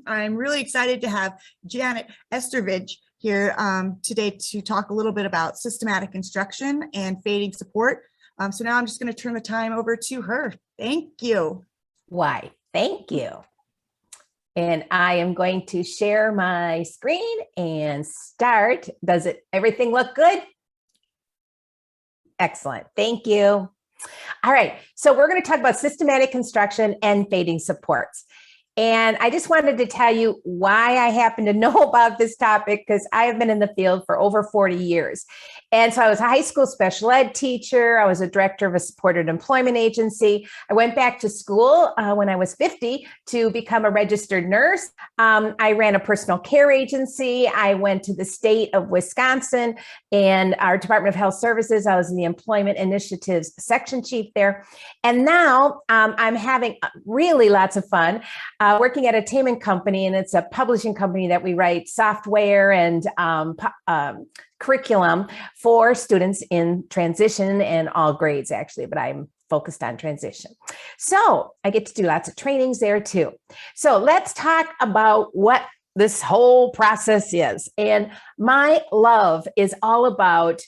I'm really excited to have Janet Estervig here today to talk a little bit about systematic instruction and fading support. So now I'm just going to turn the time over to her. Thank you. Why, thank you. And I am going to share my screen and start. Does everything look good? Excellent. Thank you. All right. So we're going to talk about systematic instruction and fading supports. And I just wanted to tell you why I happen to know about this topic, because I have been in the field for over 40 years. And so I was a high school special ed teacher. I was a director of a supported employment agency. I went back to school when I was 50 to become a registered nurse. I ran a personal care agency. I went to the state of Wisconsin and our Department of Health Services. I was in the Employment Initiatives section chief there. And now I'm having really lots of fun. Working at a Taman company, and it's a publishing company that we write software and curriculum for students in transition and all grades, actually, but I'm focused on transition. So I get to do lots of trainings there too. So let's talk about what this whole process is. And my love is all about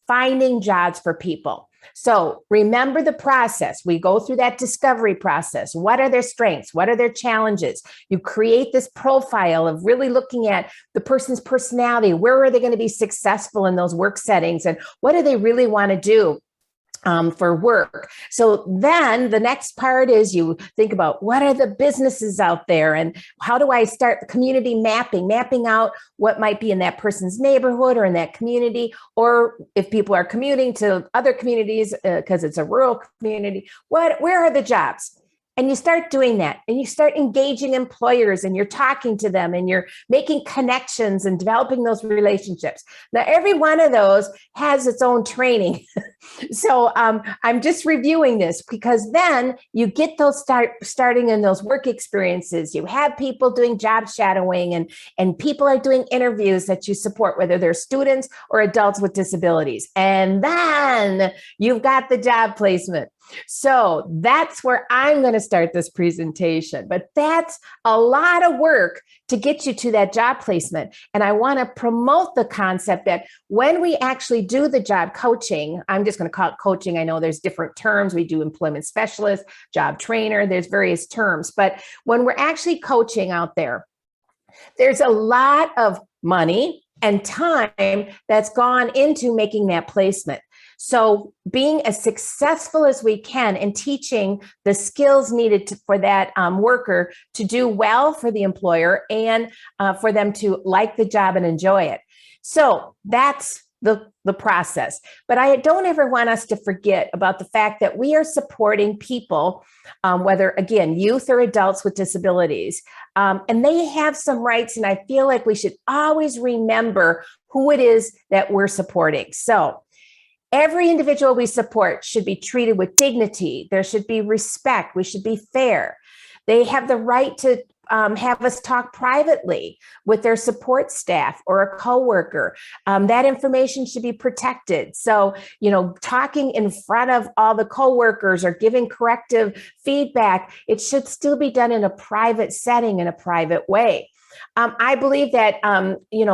finding jobs for people. So remember the process. We go through that discovery process. What are their strengths? What are their challenges? You create this profile of really looking at the person's personality. Where are they going to be successful in those work settings? And what do they really want to do for work? So then the next part is you think about what are the businesses out there and how do I start the community mapping out what might be in that person's neighborhood or in that community, or if people are commuting to other communities because it's a rural community, where are the jobs? And you start doing that and you start engaging employers and you're talking to them and you're making connections and developing those relationships. Now, every one of those has its own training. So I'm just reviewing this because then you get those starting in those work experiences. You have people doing job shadowing and people are doing interviews that you support, whether they're students or adults with disabilities. And then you've got the job placement. So that's where I'm going to start this presentation, but that's a lot of work to get you to that job placement. And I want to promote the concept that when we actually do the job coaching, I'm just going to call it coaching. I know there's different terms. We do employment specialist, job trainer, there's various terms, but when we're actually coaching out there, there's a lot of money and time that's gone into making that placement. So being as successful as we can in teaching the skills needed for that worker to do well for the employer and for them to like the job and enjoy it. So that's the process. But I don't ever want us to forget about the fact that we are supporting people, whether, again, youth or adults with disabilities, and they have some rights. And I feel like we should always remember who it is that we're supporting. So every individual we support should be treated with dignity. There should be respect. We should be fair. They have the right to have us talk privately with their support staff or a coworker. That information should be protected. So, talking in front of all the coworkers or giving corrective feedback, it should still be done in a private setting, in a private way. I believe that,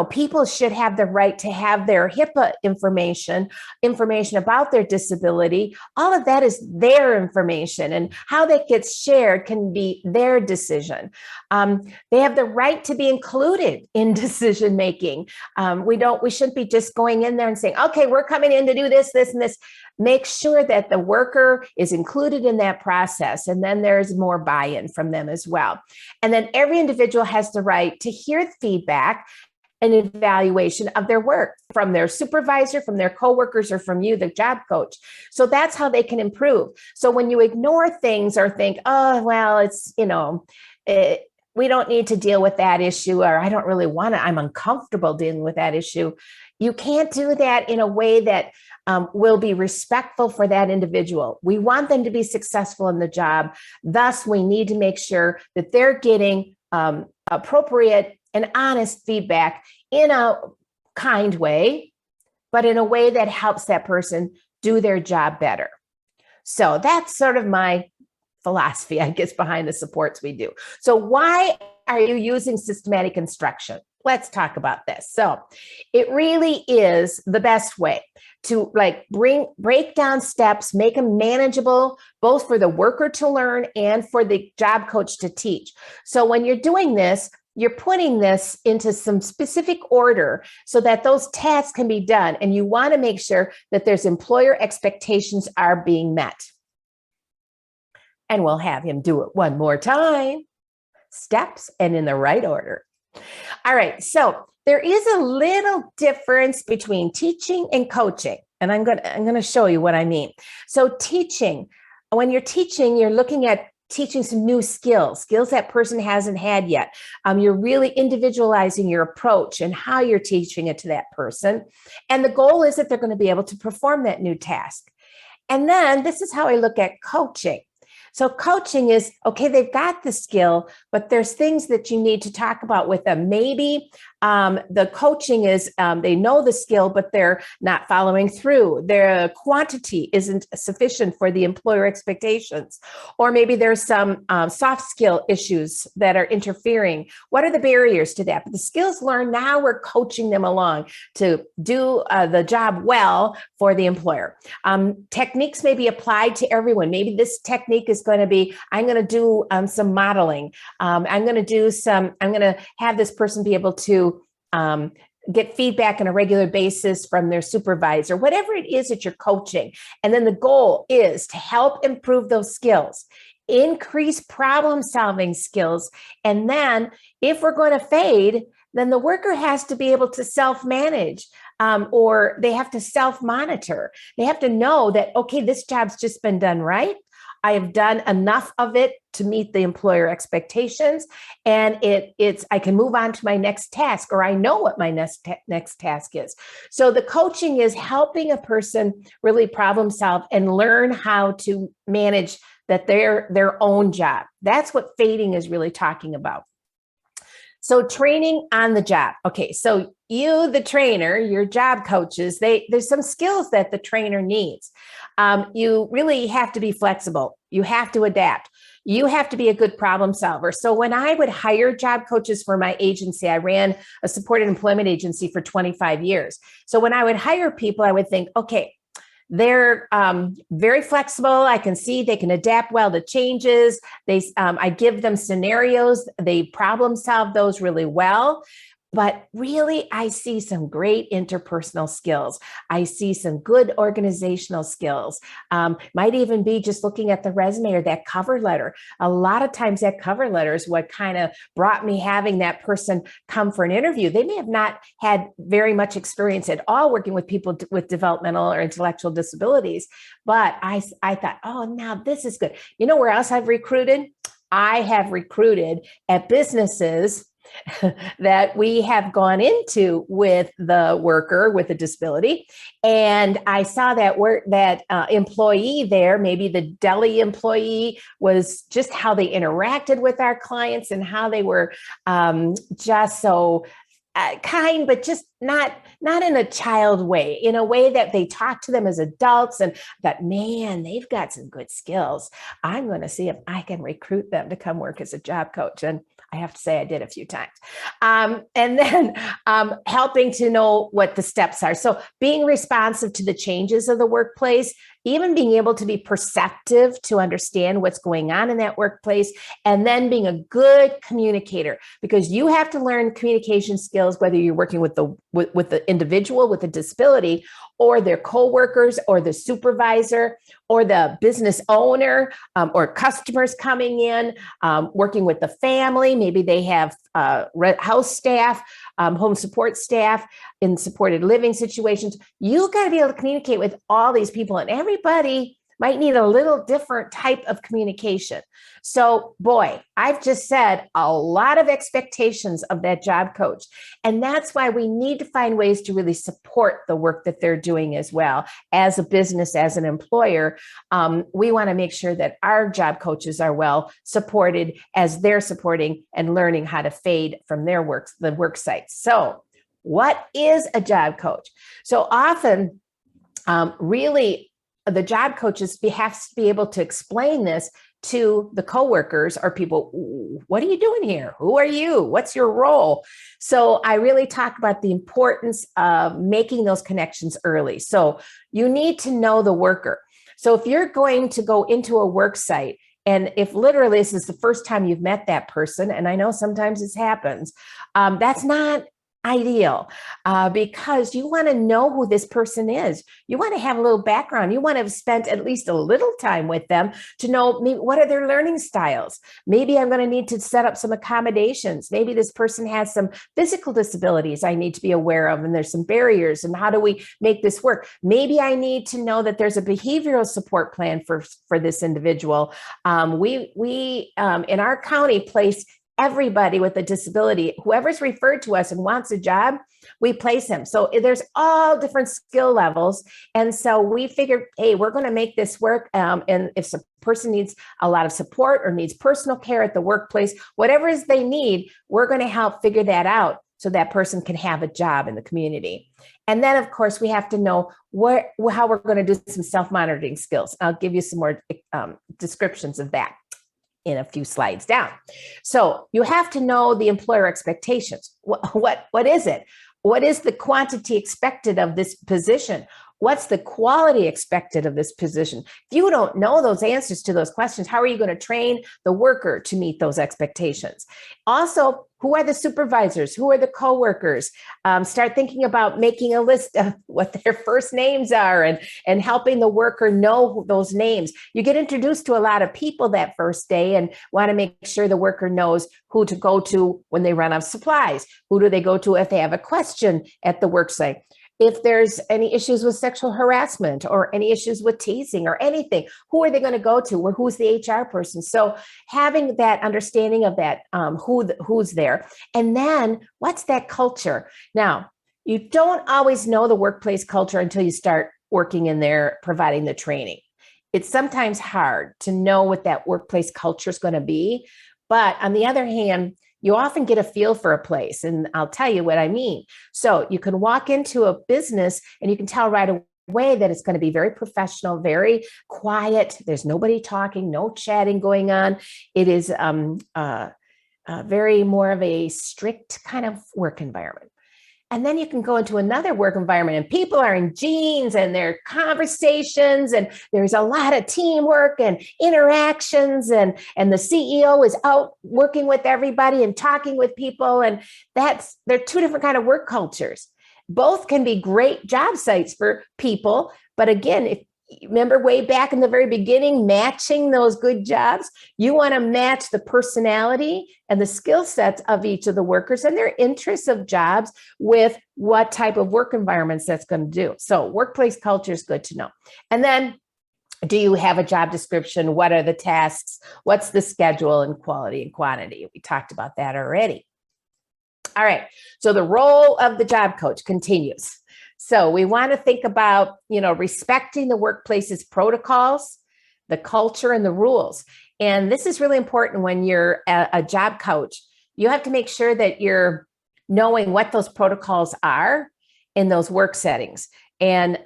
people should have the right to have their HIPAA information about their disability. All of that is their information, and how that gets shared can be their decision. They have the right to be included in decision making. We shouldn't be just going in there and saying, okay, we're coming in to do this, this, and this. Make sure that the worker is included in that process, and then there's more buy-in from them as well. And then every individual has the right to hear feedback and evaluation of their work from their supervisor, from their coworkers, or from you, the job coach. So that's how they can improve. So when you ignore things or think, oh, well, it's, we don't need to deal with that issue, or I don't really want to, I'm uncomfortable dealing with that issue. You can't do that in a way that will be respectful for that individual. We want them to be successful in the job. Thus, we need to make sure that they're getting appropriate and honest feedback in a kind way, but in a way that helps that person do their job better. So that's sort of my philosophy, I guess, behind the supports we do. So why are you using systematic instruction? Let's talk about this. So it really is the best way to break down steps, make them manageable, both for the worker to learn and for the job coach to teach. So when you're doing this, you're putting this into some specific order so that those tasks can be done. And you want to make sure that there's employer expectations are being met. And we'll have him do it one more time. Steps and in the right order. All right, so there is a little difference between teaching and coaching, and I'm going to show you what I mean. So teaching, when you're teaching, you're looking at teaching some new skills that person hasn't had yet. You're really individualizing your approach and how you're teaching it to that person. And the goal is that they're going to be able to perform that new task. And then this is how I look at coaching. So coaching is, okay, they've got the skill, but there's things that you need to talk about with them. Maybe the coaching is they know the skill, but they're not following through. Their quantity isn't sufficient for the employer expectations. Or maybe there's some soft skill issues that are interfering. What are the barriers to that? But the skills learned, now we're coaching them along to do the job well for the employer. Techniques may be applied to everyone. Maybe this technique is going to be, I'm going to do some modeling. I'm going to have this person be able to get feedback on a regular basis from their supervisor, whatever it is that you're coaching. And then the goal is to help improve those skills, increase problem-solving skills. And then if we're going to fade, then the worker has to be able to self-manage, or they have to self-monitor. They have to know that, okay, this job's just been done right. I have done enough of it to meet the employer expectations, and I can move on to my next task, or I know what my next task is. So the coaching is helping a person really problem solve and learn how to manage their own job. That's what fading is really talking about. So training on the job. Okay, so you, the trainer, your job coaches, there's some skills that the trainer needs. You really have to be flexible. You have to adapt. You have to be a good problem solver. So when I would hire job coaches for my agency, I ran a supported employment agency for 25 years. So when I would hire people, I would think, okay, they're very flexible. I can see they can adapt well to changes. I give them scenarios. They problem solve those really well. But really, I see some great interpersonal skills. I see some good organizational skills. Might even be just looking at the resume or that cover letter. A lot of times that cover letter is what kind of brought me having that person come for an interview. They may have not had very much experience at all working with people with developmental or intellectual disabilities, but I thought, oh, now this is good. You know where else I've recruited? I have recruited at businesses that we have gone into with the worker with a disability. And I saw that employee there, maybe the deli employee, was just how they interacted with our clients and how they were just so kind, but just not in a child way, in a way that they talk to them as adults. And that, man, they've got some good skills. I'm going to see if I can recruit them to come work as a job coach. And I have to say I did a few times. And then helping to know what the steps are. So being responsive to the changes of the workplace, even being able to be perceptive to understand what's going on in that workplace, and then being a good communicator, because you have to learn communication skills, whether you're working with the individual with a disability, or their coworkers, or the supervisor, or the business owner, or customers coming in, working with the family. Maybe they have house staff, home support staff in supported living situations. You got to be able to communicate with all these people, and everybody might need a little different type of communication. So, boy, I've just said a lot of expectations of that job coach. And that's why we need to find ways to really support the work that they're doing as well. As a business, as an employer, we want to make sure that our job coaches are well supported as they're supporting and learning how to fade from their the work sites. So what is a job coach? So often, really, the job coaches have to be able to explain this to the coworkers or people, what are you doing here? Who are you? What's your role? So I really talk about the importance of making those connections early. So you need to know the worker. So if you're going to go into a work site, and if literally this is the first time you've met that person, and I know sometimes this happens, that's not ideal because you want to know who this person is. You want to have a little background. You want to have spent at least a little time with them to know maybe what are their learning styles. Maybe I'm going to need to set up some accommodations. Maybe this person has some physical disabilities I need to be aware of, and there's some barriers, and how do we make this work? Maybe I need to know that there's a behavioral support plan for this individual. We in our county place everybody with a disability, whoever's referred to us and wants a job, we place him. So there's all different skill levels. And so we figured, hey, we're going to make this work. And if a person needs a lot of support or needs personal care at the workplace, whatever it is they need, we're going to help figure that out so that person can have a job in the community. And then, of course, we have to know how we're going to do some self-monitoring skills. I'll give you some more descriptions of that in a few slides down. So you have to know the employer expectations. What is it? What is the quantity expected of this position? What's the quality expected of this position? If you don't know those answers to those questions, how are you going to train the worker to meet those expectations? Also, who are the supervisors? Who are the coworkers? Start thinking about making a list of what their first names are and helping the worker know those names. You get introduced to a lot of people that first day and want to make sure the worker knows who to go to when they run out of supplies. Who do they go to if they have a question at the work site? If there's any issues with sexual harassment or any issues with teasing or anything, who are they going to go to? Or who's the HR person? So having that understanding of that, who's there. And then what's that culture? Now, you don't always know the workplace culture until you start working in there, providing the training. It's sometimes hard to know what that workplace culture is going to be. But on the other hand, you often get a feel for a place, and I'll tell you what I mean. So you can walk into a business and you can tell right away that it's going to be very professional, very quiet. There's nobody talking, no chatting going on. It is very more of a strict kind of work environment. And then you can go into another work environment and people are in jeans and there are conversations and there's a lot of teamwork and interactions and the CEO is out working with everybody and talking with people. And they're two different kind of work cultures. Both can be great job sites for people. But again, if remember way back in the very beginning, matching those good jobs, you want to match the personality and the skill sets of each of the workers and their interests of jobs with what type of work environments that's going to do. So workplace culture is good to know. And then, do you have a job description? What are the tasks? What's the schedule and quality and quantity? We talked about that already. All right. So the role of the job coach continues. So we want to think about, respecting the workplace's protocols, the culture, and the rules. And this is really important when you're a job coach. You have to make sure that you're knowing what those protocols are in those work settings. And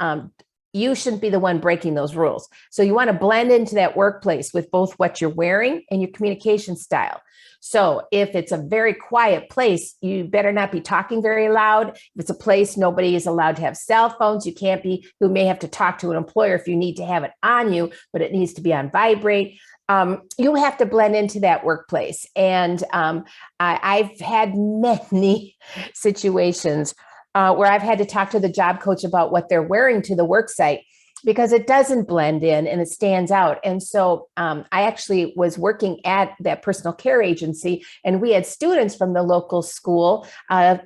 you shouldn't be the one breaking those rules. So you want to blend into that workplace with both what you're wearing and your communication style. So if it's a very quiet place, you better not be talking very loud. If it's a place nobody is allowed to have cell phones, you may have to talk to an employer if you need to have it on you, but it needs to be on vibrate. You have to blend into that workplace. And I've had many situations where I've had to talk to the job coach about what they're wearing to the work site because it doesn't blend in and it stands out. And so I actually was working at that personal care agency and we had students from the local school,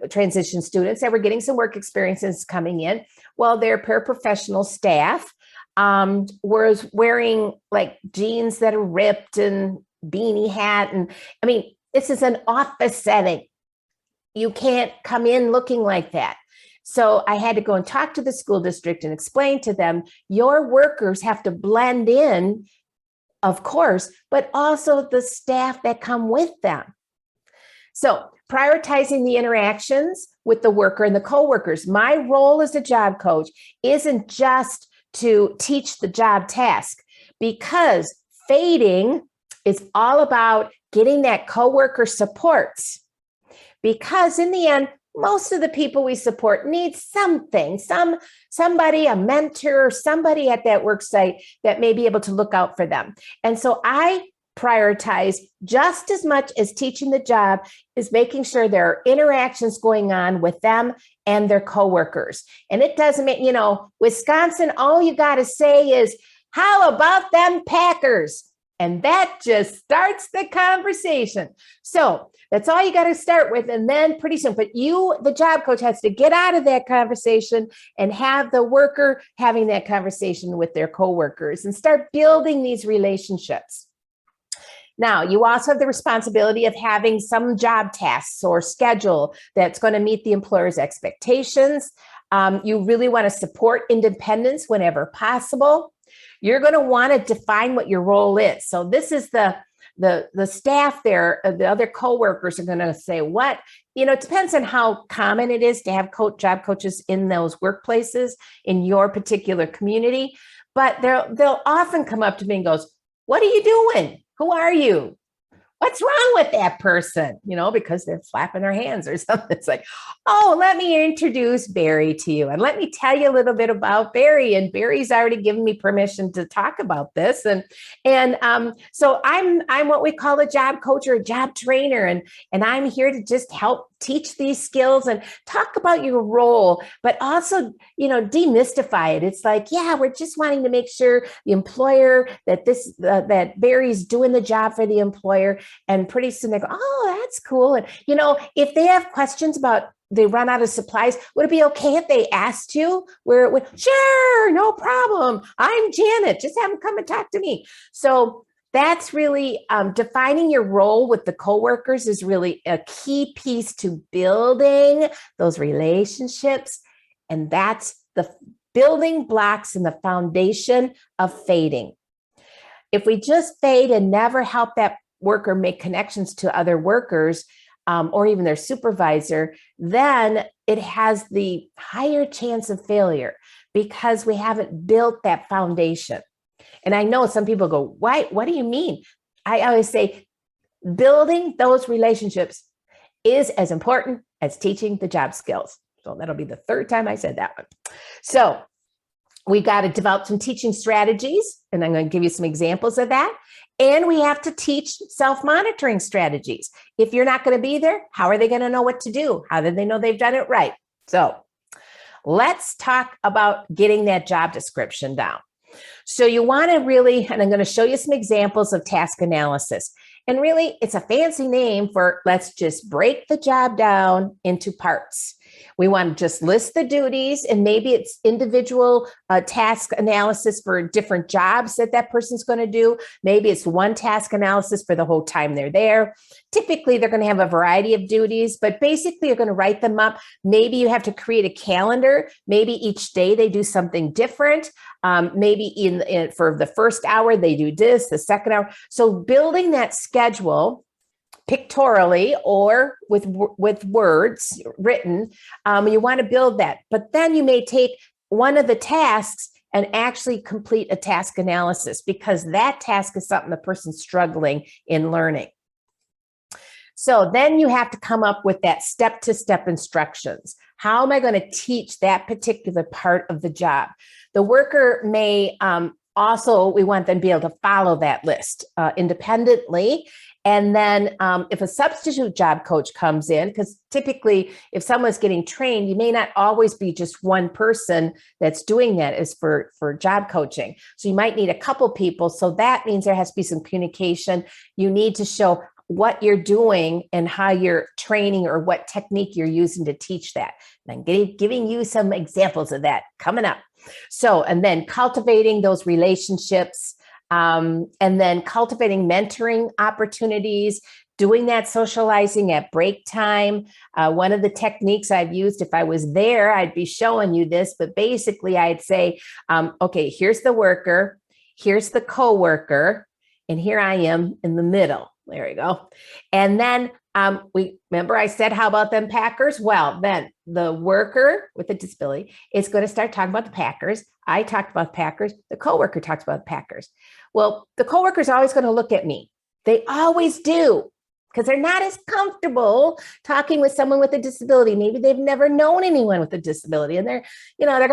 transition students that were getting some work experiences coming in. Well, their paraprofessional staff was wearing like jeans that are ripped and beanie hat. And I mean, this is an office setting. You can't come in looking like that. So I had to go and talk to the school district and explain to them, your workers have to blend in, of course, but also the staff that come with them. So prioritizing the interactions with the worker and the coworkers. My role as a job coach isn't just to teach the job task, because fading is all about getting that coworker support, because in the end, most of the people we support need something, somebody, a mentor, somebody at that work site that may be able to look out for them. And so I prioritize just as much as teaching the job is making sure there are interactions going on with them and their coworkers. And it doesn't mean, Wisconsin, all you got to say is, how about them Packers? And that just starts the conversation. So that's all you got to start with. And then pretty soon, but the job coach, has to get out of that conversation and have the worker having that conversation with their coworkers and start building these relationships. Now, you also have the responsibility of having some job tasks or schedule that's going to meet the employer's expectations. You really want to support independence whenever possible. You're going to want to define what your role is. So this is the staff there, the other coworkers are going to say what, it depends on how common it is to have job coaches in those workplaces in your particular community. But they'll often come up to me and goes, what are you doing? Who are you? What's wrong with that person? Because they're flapping their hands or something. It's like, oh, let me introduce Barry to you. And let me tell you a little bit about Barry. And Barry's already given me permission to talk about this. So I'm what we call a job coach or a job trainer. And I'm here to just help teach these skills and talk about your role, but also, demystify it. It's like, yeah, we're just wanting to make sure the employer that Barry's doing the job for the employer. And pretty soon they go, oh, that's cool. And, if they have questions about they run out of supplies, would it be okay if they asked you where it would? Sure, no problem. I'm Janet. Just have them come and talk to me. So that's really defining your role with the coworkers is really a key piece to building those relationships. And that's the building blocks and the foundation of fading. If we just fade and never help that worker make connections to other workers or even their supervisor, then it has the higher chance of failure because we haven't built that foundation. And I know some people go, what do you mean? I always say building those relationships is as important as teaching the job skills. So that'll be the third time I said that one. So we got to develop some teaching strategies, and I'm going to give you some examples of that. And we have to teach self-monitoring strategies. If you're not going to be there, how are they going to know what to do? How do they know they've done it right? So let's talk about getting that job description down. So you want to really, and I'm going to show you some examples of task analysis. And really, it's a fancy name for let's just break the job down into parts. We want to just list the duties, and maybe it's individual task analysis for different jobs that person's going to do. Maybe it's one task analysis for the whole time they're there. Typically, they're going to have a variety of duties, but basically you're going to write them up. Maybe you have to create a calendar. Maybe each day they do something different. Maybe for the first hour, they do this, the second hour. So building that schedule pictorially or with words written, you want to build that. But then you may take one of the tasks and actually complete a task analysis because that task is something the person's struggling in learning. So then you have to come up with that step-to-step instructions. How am I going to teach that particular part of the job? The worker may also, we want them to be able to follow that list independently. And then if a substitute job coach comes in, because typically if someone's getting trained, you may not always be just one person that's doing that is for job coaching. So you might need a couple people. So that means there has to be some communication. You need to show what you're doing and how you're training or what technique you're using to teach that. And I'm giving you some examples of that coming up. So, and then cultivating those relationships, and then cultivating mentoring opportunities, doing that socializing at break time. One of the techniques I've used, if I was there, I'd be showing you this, but basically I'd say, okay, here's the worker, here's the coworker, and here I am in the middle. There we go. And then remember I said, how about them Packers? Well, then the worker with a disability is going to start talking about the Packers. I talked about Packers. The coworker talks about Packers. Well, the coworker is always going to look at me. They always do, because they're not as comfortable talking with someone with a disability. Maybe they've never known anyone with a disability, and they're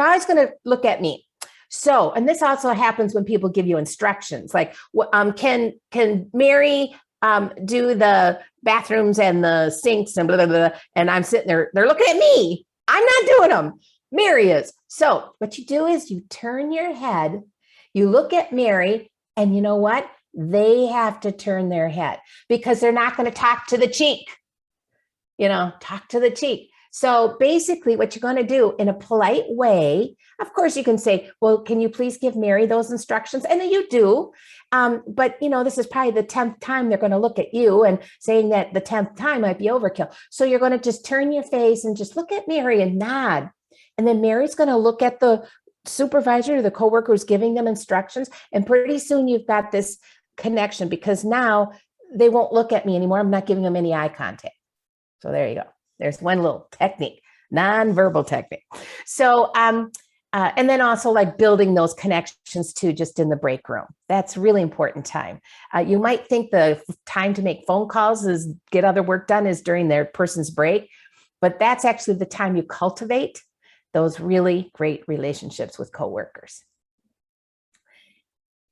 always going to look at me. So, and this also happens when people give you instructions, like, can Mary do the bathrooms and the sinks and blah, blah, blah. And I'm sitting there, they're looking at me. I'm not doing them. Mary is. So what you do is you turn your head, you look at Mary, and you know what? They have to turn their head because they're not going to talk to the cheek, talk to the cheek. So basically what you're going to do in a polite way, of course you can say, well, can you please give Mary those instructions? And then you do. But this is probably the 10th time they're going to look at you, and saying that the 10th time might be overkill. So you're going to just turn your face and just look at Mary and nod. And then Mary's going to look at the supervisor, the coworker who's giving them instructions. And pretty soon you've got this connection, because now they won't look at me anymore. I'm not giving them any eye contact. So there you go. There's one little technique, nonverbal technique. So, and then also like building those connections too, just in the break room. That's really important time. You might think the time to make phone calls is get other work done is during their person's break, but that's actually the time you cultivate those really great relationships with coworkers.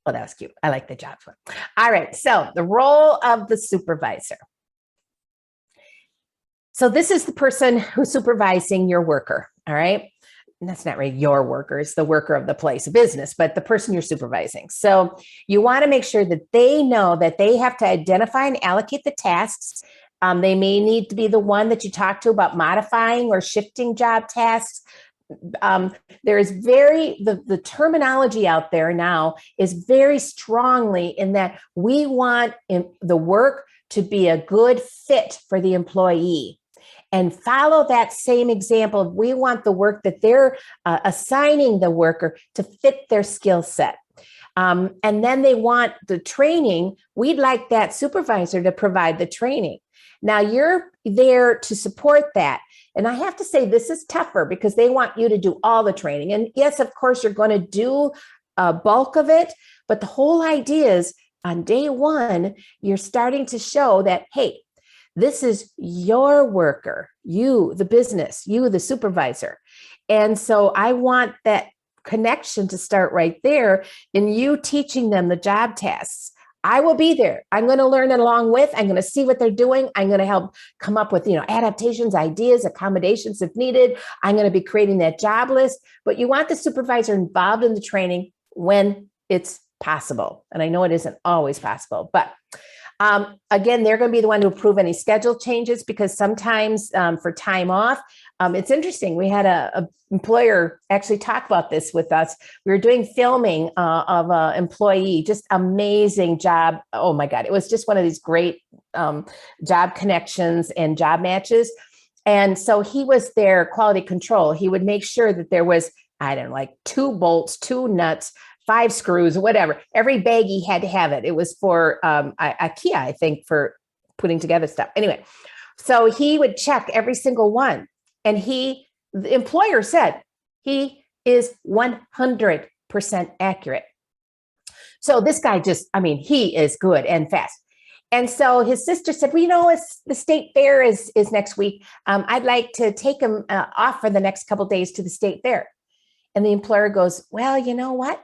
Oh, that was cute. I like the jobs one. All right. So the role of the supervisor. So this is the person who's supervising your worker. All right. And that's not really your worker. It's the worker of the place of business, but the person you're supervising. So you want to make sure that they know that they have to identify and allocate the tasks. They may need to be the one that you talk to about modifying or shifting job tasks. There is the terminology out there now is very strongly in that we want the work to be a good fit for the employee, and follow that same example. We want the work that they're assigning the worker to fit their skill set. And then they want the training. We'd like that supervisor to provide the training. Now you're there to support that. And I have to say, this is tougher because they want you to do all the training. And yes, of course, you're going to do a bulk of it. But the whole idea is on day one, you're starting to show that, hey, this is your worker, you, the business, you, the supervisor. And so I want that connection to start right there in you teaching them the job tasks. I will be there. I'm going to learn it along with. I'm going to see what they're doing. I'm going to help come up with, adaptations, ideas, accommodations if needed. I'm going to be creating that job list. But you want the supervisor involved in the training when it's possible. And I know it isn't always possible, but again, they're going to be the one to approve any schedule changes, because sometimes for time off, it's interesting. We had a employer actually talk about this with us. We were doing filming of an employee, just amazing job. Oh my God. It was just one of these great job connections and job matches. And so he was their quality control. He would make sure that there was, like 2 bolts, 2 nuts, 5 screws, whatever. Every baggie had to have it. It was for IKEA, I think, for putting together stuff. Anyway, so he would check every single one. And the employer said he is 100% accurate. So this guy he is good and fast. And so his sister said, well, it's the state fair is next week. I'd like to take him off for the next couple of days to the state fair. And the employer goes, well, you know what?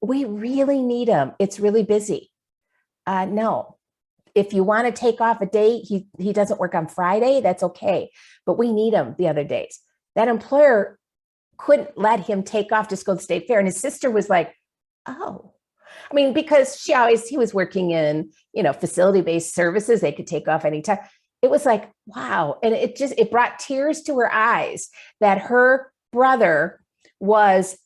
We really need him. It's really busy. No, if you want to take off a day, he doesn't work on Friday, that's okay. But we need him the other days. That employer couldn't let him take off, just go to the state fair. And his sister was like, oh, because he was working in, facility-based services. They could take off anytime. It was like, wow. And it brought tears to her eyes that her brother was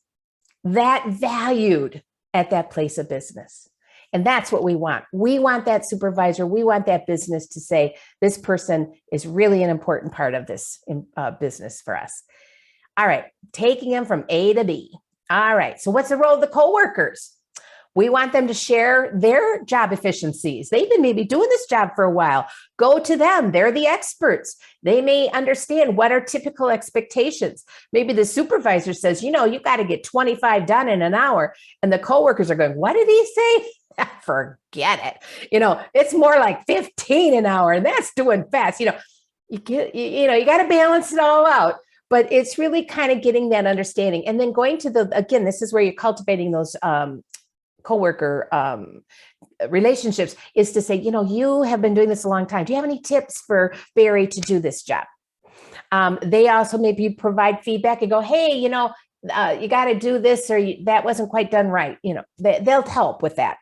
that valued at that place of business. And that's what we want. We want that supervisor. We want that business to say, this person is really an important part of this business for us. All right. Taking them from A to B. All right. So what's the role of the coworkers? We want them to share their job efficiencies. They've been maybe doing this job for a while. Go to them. They're the experts. They may understand what are typical expectations. Maybe the supervisor says, you got to get 25 done in an hour. And the coworkers are going, what did he say? Forget it. It's more like 15 an hour, and that's doing fast. You got to balance it all out. But it's really kind of getting that understanding. And then going to again, this is where you're cultivating those coworker relationships, is to say, you have been doing this a long time. Do you have any tips for Barry to do this job? They also maybe provide feedback and go, hey, you got to do this, or that wasn't quite done right. They'll help with that.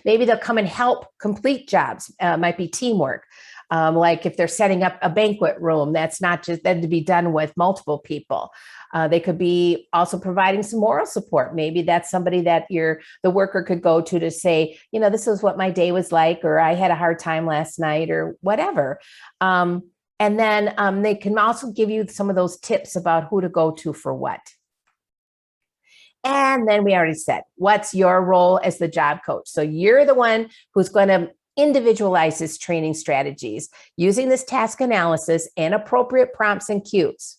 Maybe they'll come and help complete jobs. Might be teamwork. Like if they're setting up a banquet room, that's not just then to be done with multiple people. They could be also providing some moral support. Maybe that's somebody that the worker could go to say, this is what my day was like, or I had a hard time last night, or whatever. And then they can also give you some of those tips about who to go to for what. And then we already said, what's your role as the job coach? So you're the one who's going to individualize this training strategies using this task analysis and appropriate prompts and cues.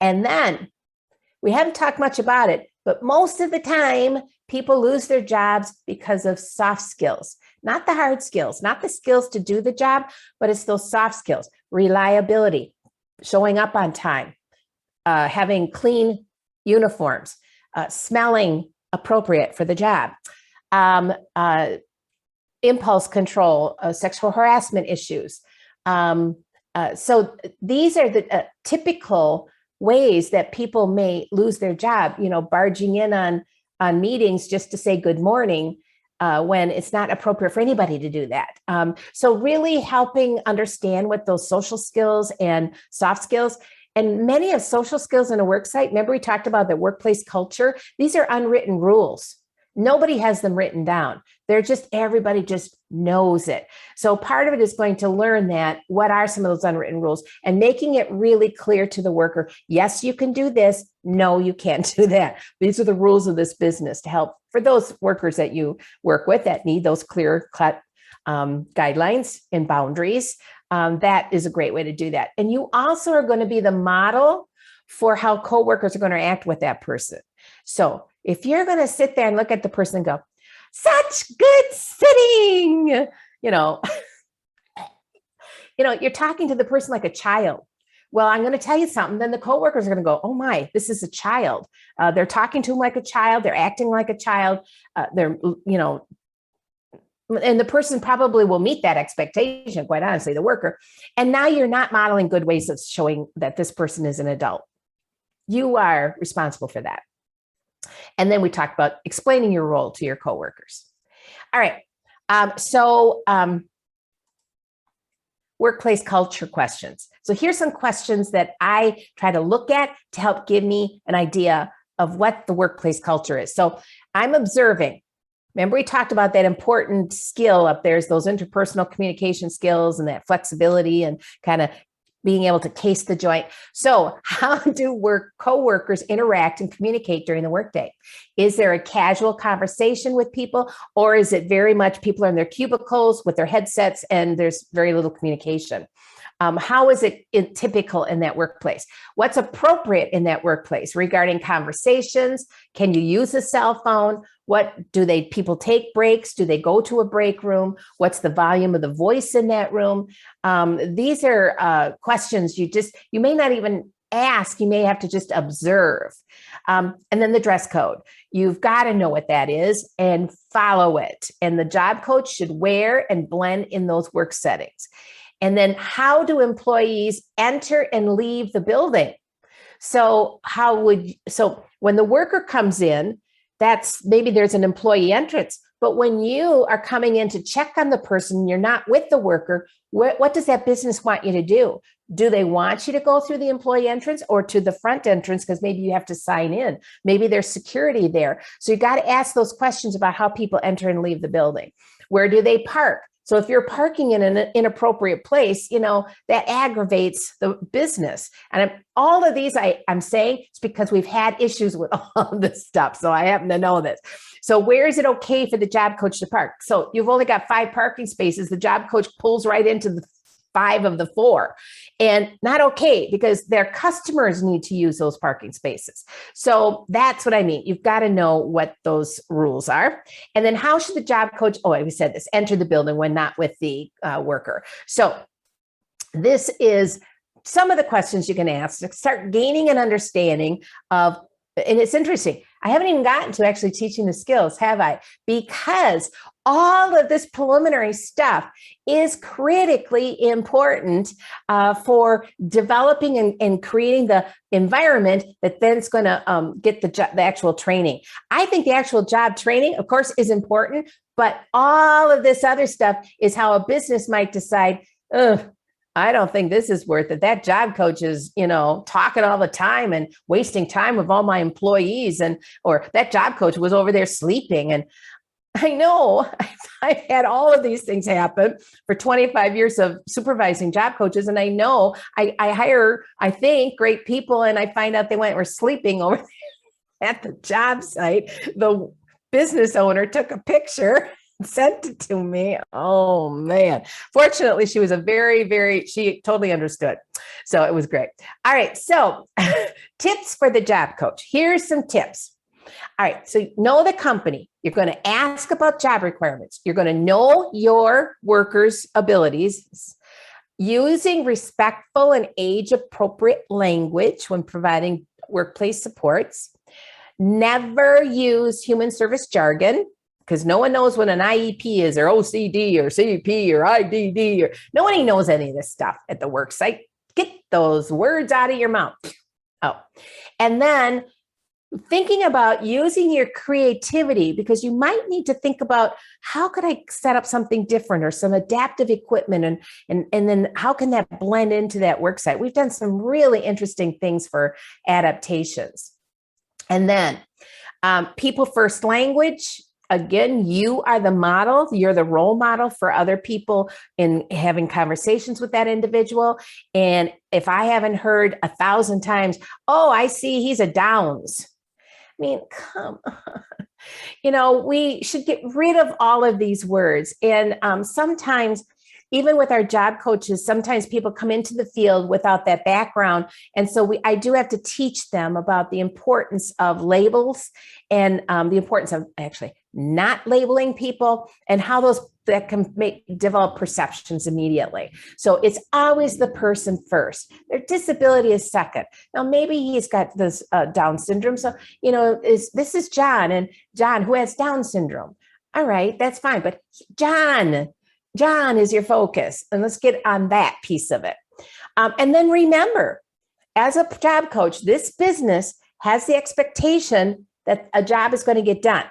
And then we haven't talked much about it, but most of the time people lose their jobs because of soft skills, not the hard skills, not the skills to do the job, but it's those soft skills: reliability, showing up on time, having clean uniforms, smelling appropriate for the job, impulse control, sexual harassment issues. So these are the typical ways that people may lose their job, barging in on meetings just to say good morning when it's not appropriate for anybody to do that. So really helping understand what those social skills and soft skills, and many of social skills in a work site, remember we talked about the workplace culture? These are unwritten rules. Nobody has them written down. Everybody just knows it. So part of it is going to learn that, what are some of those unwritten rules, and making it really clear to the worker. Yes, you can do this. No, you can't do that. These are the rules of this business to help for those workers that you work with that need those clear cut guidelines and boundaries. That is a great way to do that. And you also are going to be the model for how coworkers are going to act with that person. So if you're going to sit there and look at the person and go, such good sitting, you're talking to the person like a child. Well, I'm going to tell you something. Then the coworkers are going to go, oh my, this is a child. They're talking to him like a child. They're acting like a child. And the person probably will meet that expectation, quite honestly, the worker. And now you're not modeling good ways of showing that this person is an adult. You are responsible for that. And then we talked about explaining your role to your coworkers. All right. Workplace culture questions. So here's some questions that I try to look at to help give me an idea of what the workplace culture is. So I'm observing. Remember, we talked about that important skill up there is those interpersonal communication skills and that flexibility and kind of being able to case the joint. So how do coworkers interact and communicate during the workday? Is there a casual conversation with people, or is it very much people are in their cubicles with their headsets and there's very little communication? How is it typical in that workplace? What's appropriate in that workplace regarding conversations? Can you use a cell phone? People take breaks? Do they go to a break room? What's the volume of the voice in that room? These are questions you may not even ask. You may have to just observe. And then the dress code. You've got to know what that is and follow it. And the job coach should wear and blend in those work settings. And then how do employees enter and leave the building? So when the worker comes in, maybe there's an employee entrance, but when you are coming in to check on the person, you're not with the worker, what does that business want you to do? Do they want you to go through the employee entrance or to the front entrance? Because maybe you have to sign in. Maybe there's security there. So you got to ask those questions about how people enter and leave the building. Where do they park? So if you're parking in an inappropriate place, that aggravates the business. And all of these I'm saying it's because we've had issues with all of this stuff. So I happen to know this. So where is it okay for the job coach to park? So you've only got 5 parking spaces. The job coach pulls right into the 5 of the 4, and not okay, because their customers need to use those parking spaces. So that's what I mean. You've got to know what those rules are. And then how should the job coach, we said this, enter the building when not with the worker. So this is some of the questions you can ask to start gaining an understanding of. And it's interesting. I haven't even gotten to actually teaching the skills, have I? Because all of this preliminary stuff is critically important for developing and creating the environment that then is going to get the actual training. I think the actual job training, of course, is important, but all of this other stuff is how a business might decide, I don't think this is worth it. That job coach is, talking all the time and wasting time with all my employees, or that job coach was over there sleeping. And I know I've had all of these things happen for 25 years of supervising job coaches. And I know I hire, I think, great people, and I find out they were sleeping over there at the job site. The business owner took a picture, sent it to me. Oh man. Fortunately, she was she totally understood. So it was great. All right. So tips for the job coach. Here's some tips. All right. So know the company. You're going to ask about job requirements. You're going to know your workers' abilities. Using respectful and age-appropriate language when providing workplace supports. Never use human service jargon, because no one knows what an IEP is, or OCD, or CP, or IDD, or nobody knows any of this stuff at the work site. Get those words out of your mouth. And then thinking about using your creativity, because you might need to think about, how could I set up something different, or some adaptive equipment, and then how can that blend into that work site? We've done some really interesting things for adaptations. And then people first language. Again, you are the model. You're the role model for other people in having conversations with that individual. And if I haven't heard 1,000 times, I see he's a Downs. I mean, come on. We should get rid of all of these words. And sometimes, even with our job coaches, sometimes people come into the field without that background. And so I do have to teach them about the importance of labels, and the importance of actually not labeling people, and how that can develop perceptions immediately. So it's always the person first. Their disability is second. Now, maybe he's got this Down syndrome. So, this is John, and John who has Down syndrome. All right, that's fine. But John is your focus, and let's get on that piece of it. And then remember, as a job coach, this business has the expectation that a job is going to get done.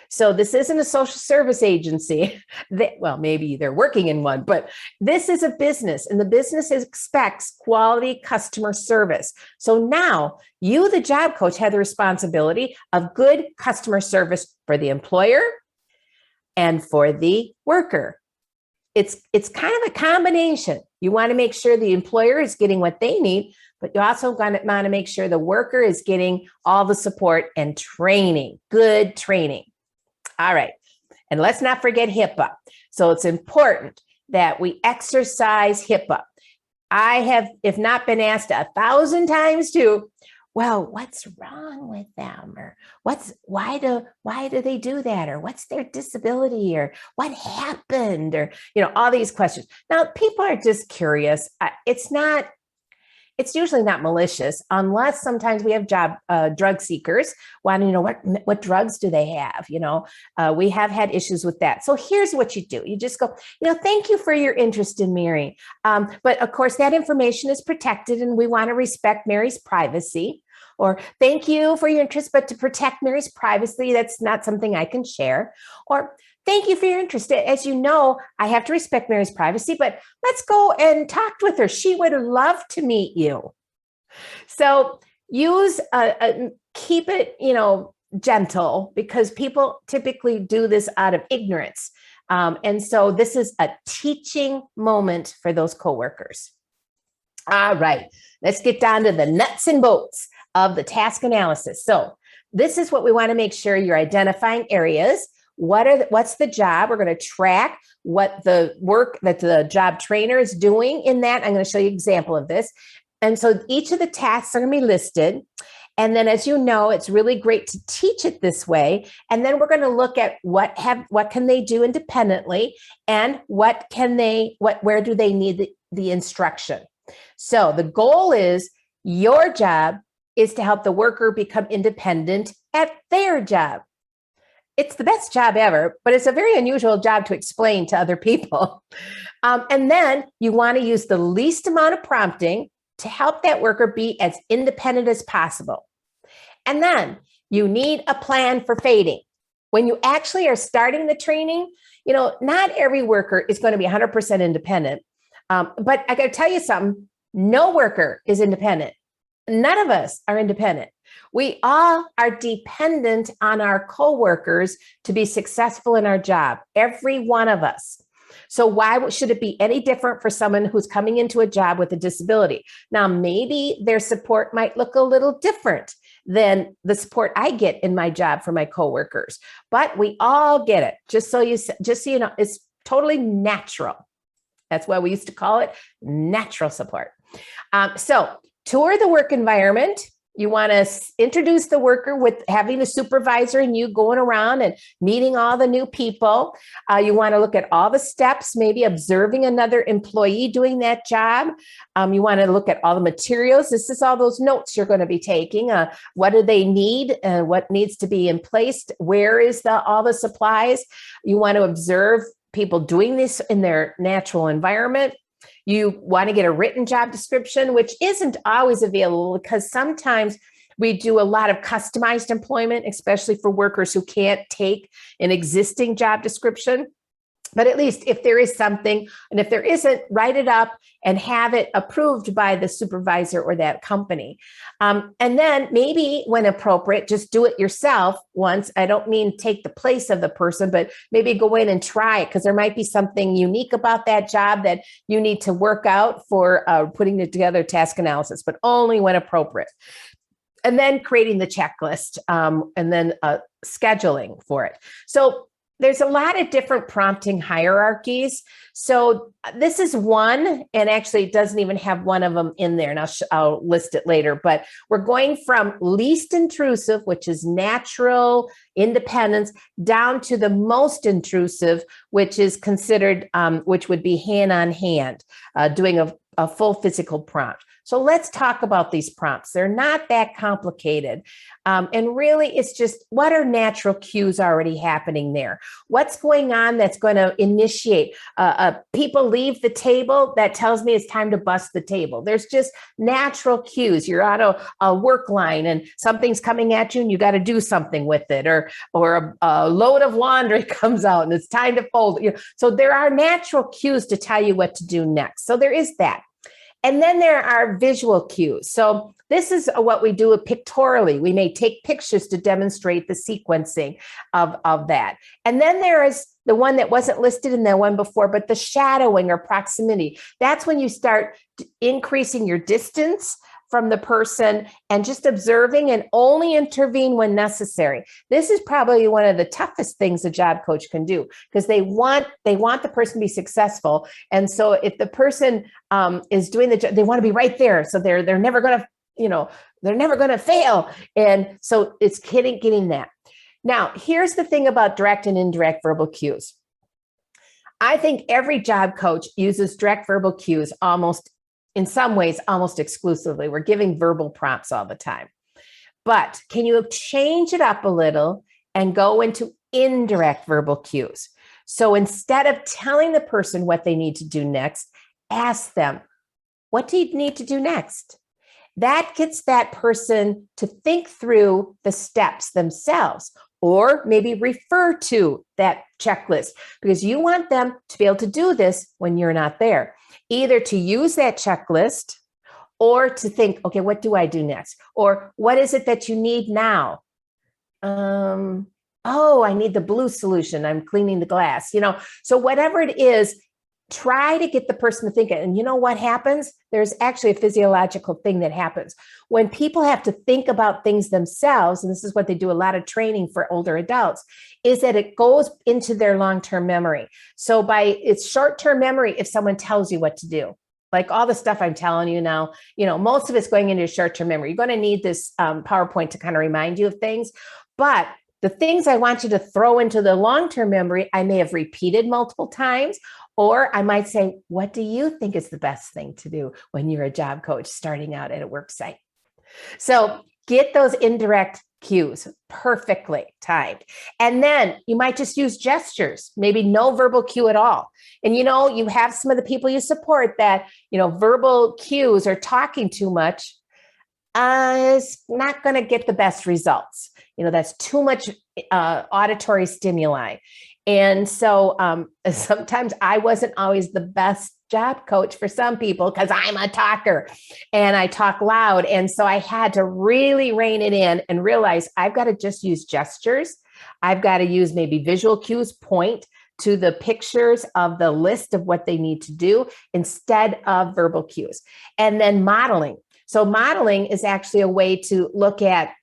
So this isn't a social service agency. Maybe they're working in one, but this is a business, and the business expects quality customer service. So now you, the job coach, have the responsibility of good customer service for the employer and for the worker. It's kind of a combination. You want to make sure the employer is getting what they need, but you also want to make sure the worker is getting all the support and training, good training. All right. And let's not forget HIPAA. So it's important that we exercise HIPAA. I have, if not been asked 1,000 times too, what's wrong with them? Or why do they do that? Or what's their disability? Or what happened? Or, all these questions. Now, people are just curious. It's usually not malicious, unless sometimes we have drug seekers wanting to know what drugs do they have. We have had issues with that. So here's what you do. You just go, thank you for your interest in Mary. But of course, that information is protected, and we want to respect Mary's privacy. Or thank you for your interest, but to protect Mary's privacy, that's not something I can share. Or thank you for your interest. As you know, I have to respect Mary's privacy, but let's go and talk with her. She would love to meet you. So keep it, gentle, because people typically do this out of ignorance. And so this is a teaching moment for those coworkers. All right, let's get down to the nuts and bolts of the task analysis. So this is what we want to make sure you're identifying areas. What's the job? We're going to track what the work that the job trainer is doing in that. I'm going to show you an example of this. And so each of the tasks are going to be listed. And then, as you know, it's really great to teach it this way. And then we're going to look at what can they do independently, and where do they need the instruction. So the goal is, your job is to help the worker become independent at their job. It's the best job ever, but it's a very unusual job to explain to other people. And then you want to use the least amount of prompting to help that worker be as independent as possible. And then you need a plan for fading. When you actually are starting the training, not every worker is going to be 100% independent. But I got to tell you something, no worker is independent. None of us are independent. We all are dependent on our coworkers to be successful in our job, every one of us. So why should it be any different for someone who's coming into a job with a disability? Now, maybe their support might look a little different than the support I get in my job for my coworkers, but we all get it. Just so you know, it's totally natural. That's why we used to call it natural support. So tour the work environment. You want to introduce the worker with having a supervisor and you going around and meeting all the new people. You want to look at all the steps, maybe observing another employee doing that job. You want to look at all the materials. This is all those notes you're going to be taking. What do they need? What needs to be in place? Where is all the supplies? You want to observe people doing this in their natural environment. You want to get a written job description, which isn't always available because sometimes we do a lot of customized employment, especially for workers who can't take an existing job description. But at least if there is something, and if there isn't, write it up and have it approved by the supervisor or that company. And then maybe when appropriate, just do it yourself once. I don't mean take the place of the person, but maybe go in and try it because there might be something unique about that job that you need to work out for putting together task analysis, but only when appropriate. And then creating the checklist and then scheduling for it. So there's a lot of different prompting hierarchies. So this is one, and actually it doesn't even have one of them in there, and I'll list it later, but we're going from least intrusive, which is natural independence, down to the most intrusive, which is considered, which would be hand on hand, doing a full physical prompt. So let's talk about these prompts. They're not that complicated. And really, it's just what are natural cues already happening there? What's going on that's going to initiate? People leave the table, that tells me it's time to bust the table. There's just natural cues. You're on a work line and something's coming at you and you got to do something with it, or a load of laundry comes out and it's time to fold it. So there are natural cues to tell you what to do next. So there is that. And then there are visual cues. So this is what we do pictorially. We may take pictures to demonstrate the sequencing of that. And then there is the one that wasn't listed in the one before, but the shadowing or proximity. That's when you start increasing your distance from the person and just observing and only intervene when necessary. This is probably one of the toughest things a job coach can do because they want the person to be successful. And so if the person is doing the job, they want to be right there. So they're never going to, they're never going to fail. And so it's getting that. Now, here's the thing about direct and indirect verbal cues. I think every job coach uses direct verbal cues in some ways, almost exclusively. We're giving verbal prompts all the time. But can you change it up a little and go into indirect verbal cues? So instead of telling the person what they need to do next, ask them, what do you need to do next? That gets that person to think through the steps themselves, or maybe refer to that checklist, because you want them to be able to do this when you're not there. Either to use that checklist or to think, okay, what do I do next? Or what is it that you need now? Oh, I need the blue solution. I'm cleaning the glass, So whatever it is, try to get the person to think it. And you know what happens? There's actually a physiological thing that happens. When people have to think about things themselves, and this is what they do a lot of training for older adults, is that it goes into their long-term memory. So it's short-term memory if someone tells you what to do. Like all the stuff I'm telling you now, most of it's going into short-term memory. You're going to need this PowerPoint to kind of remind you of things. But the things I want you to throw into the long-term memory, I may have repeated multiple times, or I might say, what do you think is the best thing to do when you're a job coach starting out at a work site? So get those indirect cues perfectly timed. And then you might just use gestures, maybe no verbal cue at all. And you have some of the people you support that, verbal cues or talking too much is not going to get the best results. That's too much auditory stimuli. And so sometimes I wasn't always the best job coach for some people because I'm a talker and I talk loud. And so I had to really rein it in and realize I've got to just use gestures. I've got to use maybe visual cues, point to the pictures of the list of what they need to do instead of verbal cues. And then modeling. So modeling is actually a way to look at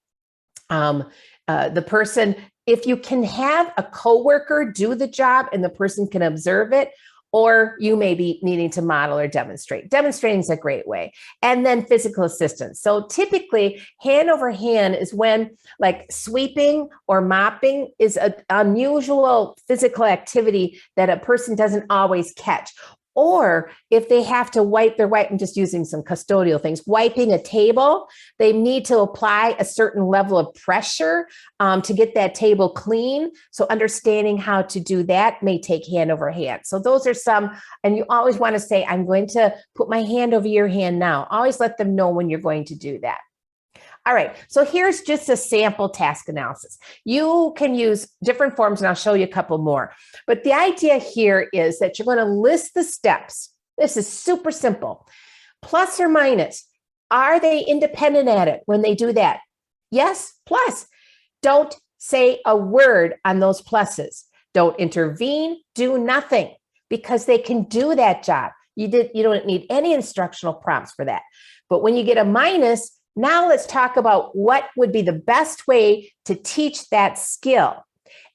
the person. If you can have a coworker do the job and the person can observe it, or you may be needing to model or demonstrate. Demonstrating is a great way. And then physical assistance. So typically hand over hand is when like sweeping or mopping is an unusual physical activity that a person doesn't always catch. Or if they have to wipe, they're wiping, just using some custodial things, wiping a table, they need to apply a certain level of pressure to get that table clean. So understanding how to do that may take hand over hand. So those are some, and you always want to say, I'm going to put my hand over your hand now. Always let them know when you're going to do that. All right, so here's just a sample task analysis. You can use different forms, and I'll show you a couple more. But the idea here is that you're going to list the steps. This is super simple. Plus or minus. Are they independent at it when they do that? Yes, plus. Don't say a word on those pluses. Don't intervene. Do nothing because they can do that job. You don't need any instructional prompts for that. But when you get a minus, now let's talk about what would be the best way to teach that skill.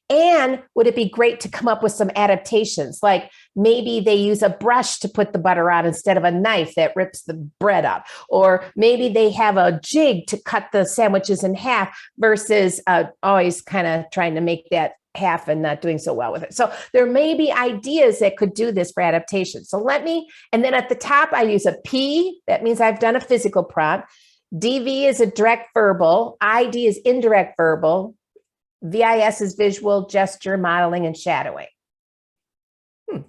And would it be great to come up with some adaptations? Like maybe they use a brush to put the butter on instead of a knife that rips the bread up. Or maybe they have a jig to cut the sandwiches in half versus always kind of trying to make that half and not doing so well with it. So there may be ideas that could do this for adaptation. So and then at the top, I use a P. That means I've done a physical prompt. DV is a direct verbal. ID is indirect verbal. VIS is visual, gesture, modeling, and shadowing. I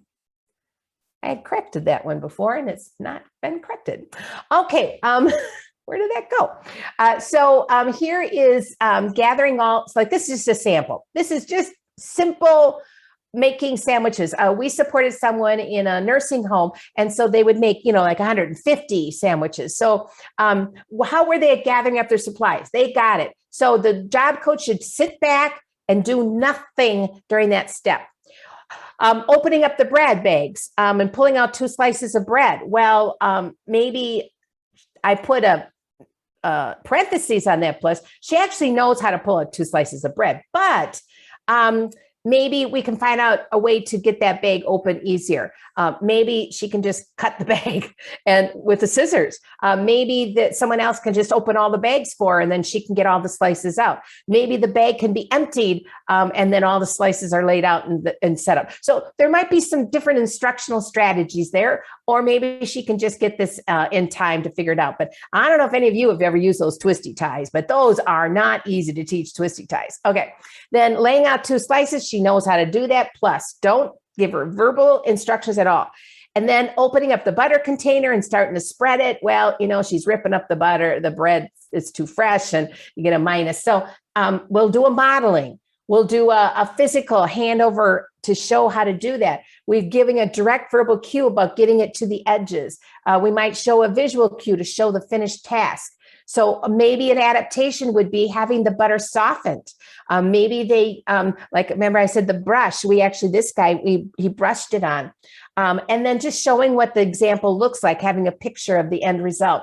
had corrected that one before, and it's not been corrected. Okay, where did that go? So here is gathering all, so like this is just a sample. This is just simple making sandwiches. We supported someone in a nursing home, and so they would make, like 150 sandwiches. So how were they at gathering up their supplies? They got it. So the job coach should sit back and do nothing during that step. Opening up the bread bags and pulling out 2 slices of bread. Well, maybe I put a parentheses on that plus. She actually knows how to pull out 2 slices of bread, but maybe we can find out a way to get that bag open easier. Maybe she can just cut the bag and with the scissors. Maybe that someone else can just open all the bags for her and then she can get all the slices out. Maybe the bag can be emptied and then all the slices are laid out and set up. So there might be some different instructional strategies there, or maybe she can just get this in time to figure it out. But I don't know if any of you have ever used those twisty ties, but those are not easy to teach, twisty ties. Okay, then laying out 2 slices, she knows how to do that. Plus, don't give her verbal instructions at all. And then opening up the butter container and starting to spread it. Well, she's ripping up the butter, the bread is too fresh and you get a minus. So we'll do a modeling. We'll do a physical handover to show how to do that. We're giving a direct verbal cue about getting it to the edges. We might show a visual cue to show the finished task. So maybe an adaptation would be having the butter softened. Maybe they, like, remember I said the brush, this guy, he brushed it on. And then just showing what the example looks like, having a picture of the end result.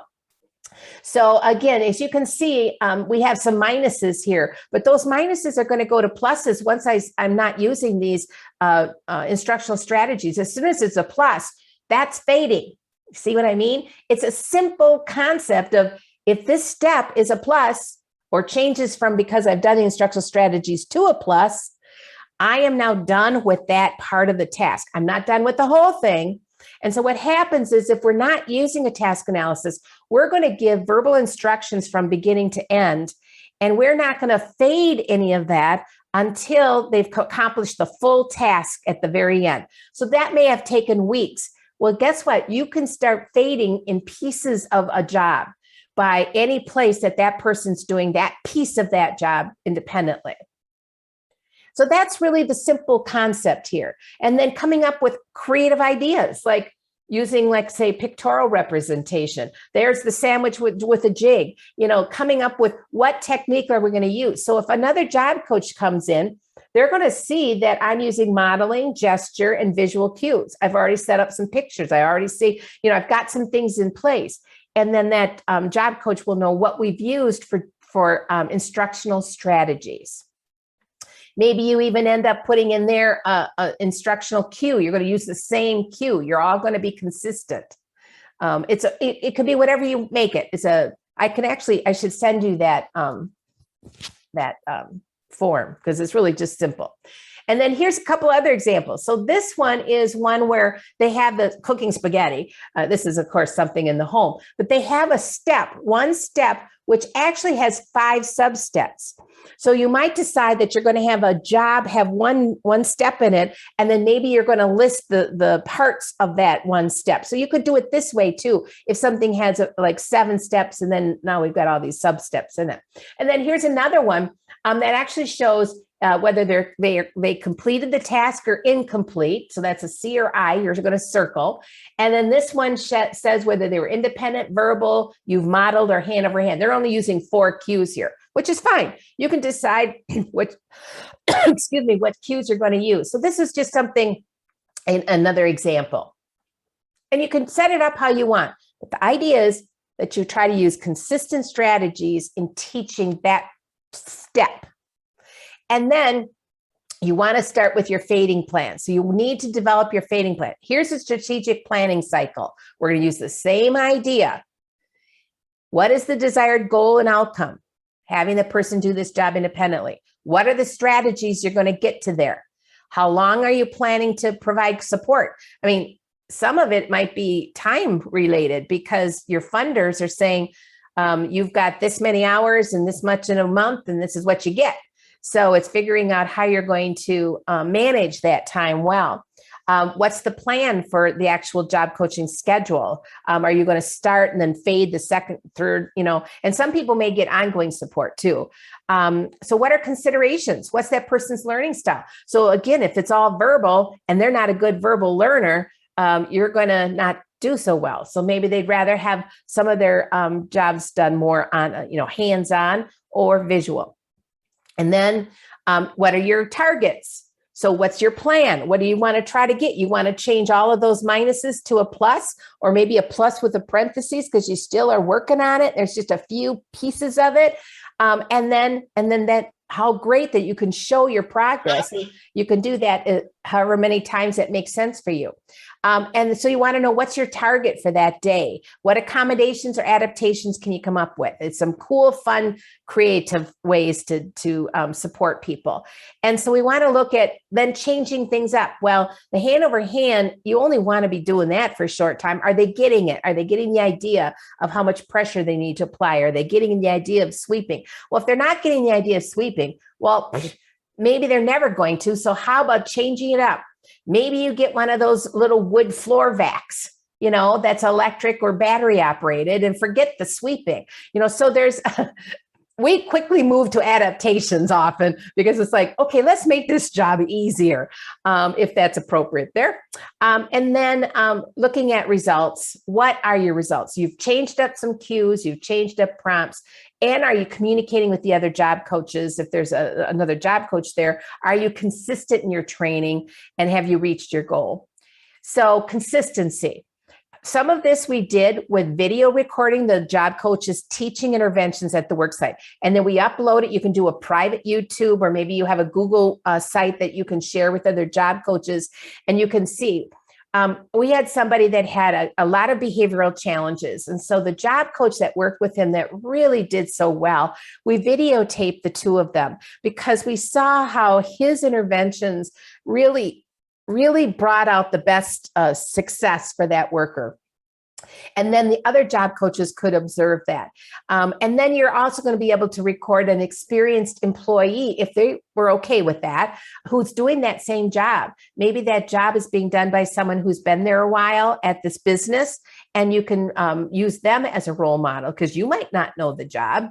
So again, as you can see, we have some minuses here, but those minuses are going to go to pluses once I'm not using these instructional strategies. As soon as it's a plus, that's fading. See what I mean? It's a simple concept of, if this step is a plus or changes from because I've done the instructional strategies to a plus, I am now done with that part of the task. I'm not done with the whole thing. And so what happens is, if we're not using a task analysis, we're going to give verbal instructions from beginning to end, and we're not going to fade any of that until they've accomplished the full task at the very end. So that may have taken weeks. Well, guess what? You can start fading in pieces of a job by any place that person's doing that piece of that job independently. So that's really the simple concept here. And then coming up with creative ideas, like using, like, say, pictorial representation. There's the sandwich with a jig, coming up with what technique are we going to use. So if another job coach comes in, they're going to see that I'm using modeling, gesture, and visual cues. I've already set up some pictures. I already see, I've got some things in place. And then that job coach will know what we've used for instructional strategies. Maybe you even end up putting in there an instructional cue. You're going to use the same cue. You're all going to be consistent. It could be whatever you make it. I should send you that form, because it's really just simple. And then here's a couple other examples. So this one is one where they have the cooking spaghetti. This is, of course, something in the home, but they have one step, which actually has 5 sub-steps. So you might decide that you're going to have a job have one step in it, and then maybe you're going to list the parts of that one step. So you could do it this way too. If something has like 7 steps, and then now we've got all these sub-steps in it. And then here's another one that actually shows whether they completed the task or incomplete. So that's a C or I. You're going to circle. And then this one says whether they were independent, verbal, you've modeled, or hand over hand. They're only using 4 cues here, which is fine. You can decide what cues you're going to use. So this is just something, another example. And you can set it up how you want. But the idea is that you try to use consistent strategies in teaching that step. And then you want to start with your fading plan. So you need to develop your fading plan. Here's a strategic planning cycle. We're going to use the same idea. What is the desired goal and outcome? Having the person do this job independently. What are the strategies you're going to get to there? How long are you planning to provide support? I mean, some of it might be time related, because your funders are saying, you've got this many hours and this much in a month, and this is what you get. So it's figuring out how you're going to manage that time well. What's the plan for the actual job coaching schedule? Are you going to start and then fade the second, third, and some people may get ongoing support too. So what are considerations? What's that person's learning style? So again, if it's all verbal and they're not a good verbal learner, you're going to not do so well. So maybe they'd rather have some of their jobs done more on, hands-on or visual. And then what are your targets? So what's your plan? What do you want to try to get? You want to change all of those minuses to a plus, or maybe a plus with a parentheses because you still are working on it. There's just a few pieces of it. And then that, how great that you can show your progress. You can do that however many times that makes sense for you. And so you want to know, what's your target for that day? What accommodations or adaptations can you come up with? It's some cool, fun, creative ways to support people. And so we want to look at then changing things up. Well, the hand over hand, you only want to be doing that for a short time. Are they getting it? Are they getting the idea of how much pressure they need to apply? Are they getting the idea of sweeping? Well, if they're not getting the idea of sweeping, well, maybe they're never going to. So how about changing it up? Maybe you get one of those little wood floor vacs, that's electric or battery operated, and forget the sweeping. So there's we quickly move to adaptations often because it's like, okay, let's make this job easier, if that's appropriate there. And then looking at results, what are your results? You've changed up some cues, you've changed up prompts, and are you communicating with the other job coaches? If there's another job coach there, are you consistent in your training, and have you reached your goal? So consistency. Some of this we did with video recording the job coaches teaching interventions at the work site. And then we upload it. You can do a private YouTube, or maybe you have a Google site that you can share with other job coaches, and you can see. We had somebody that had a lot of behavioral challenges. And so the job coach that worked with him that really did so well, we videotaped the two of them because we saw how his interventions really brought out the best success for that worker. And then the other job coaches could observe that. And then you're also going to be able to record an experienced employee, if they were okay with that, who's doing that same job. Maybe that job is being done by someone who's been there a while at this business, and you can use them as a role model because you might not know the job.